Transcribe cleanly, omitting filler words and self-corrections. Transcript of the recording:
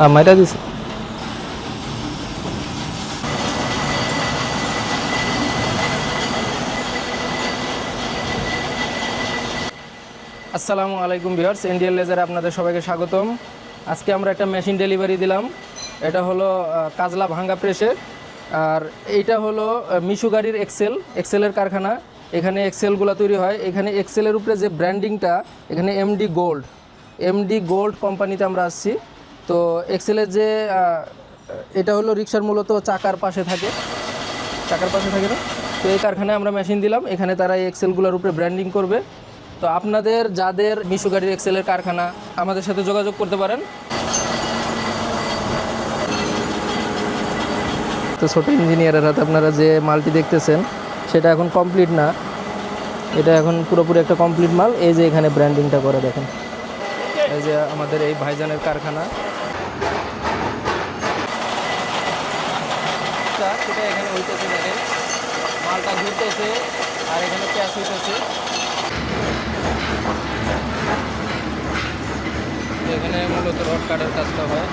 মাইরা দিছে। আসসালামু আলাইকুম ভিউয়ার্স, ইন্ডিয়ান লেজারে আপনাদের সবাইকে স্বাগতম। আজকে আমরা একটা মেশিন ডেলিভারি দিলাম। এটা হলো কাজলা ভাঙ্গা প্রেসের, আর এইটা হলো মিশু গাড়ির এক্সেলের কারখানা। এখানে এক্সেলগুলো তৈরি হয়। এখানে এক্সেলের উপরে যে ব্র্যান্ডিংটা, এখানে এমডি গোল্ড কোম্পানিতে আমরা আসছি। তো এক্সেলের যে এটা হলো রিক্সার মূলত চাকার পাশে থাকে না। তো এই কারখানায় আমরা মেশিন দিলাম, এখানে তারা এই এক্সেলগুলোর উপরে ব্র্যান্ডিং করবে। তো আপনাদের যাদের মিশু গাড়ির এক্সেলের কারখানা, আমাদের সাথে যোগাযোগ করতে পারেন। তো ছোটো ইঞ্জিনিয়ারের হাতে আপনারা যে মালটি দেখতেছেন সেটা এখন কমপ্লিট না, এটা এখন পুরোপুরি একটা কমপ্লিট মাল। এই যে এখানে ব্র্যান্ডিংটা করে দেখেন, এই যে আমাদের এই ভাইজানের কারখানা, সেটা এখানে হইতেছে। দেখেন মালটা ঘুরতেছে আর এখানে প্যাঁচ হইতেছে। এখানে মূলত রড কাটার কাজটা হয়।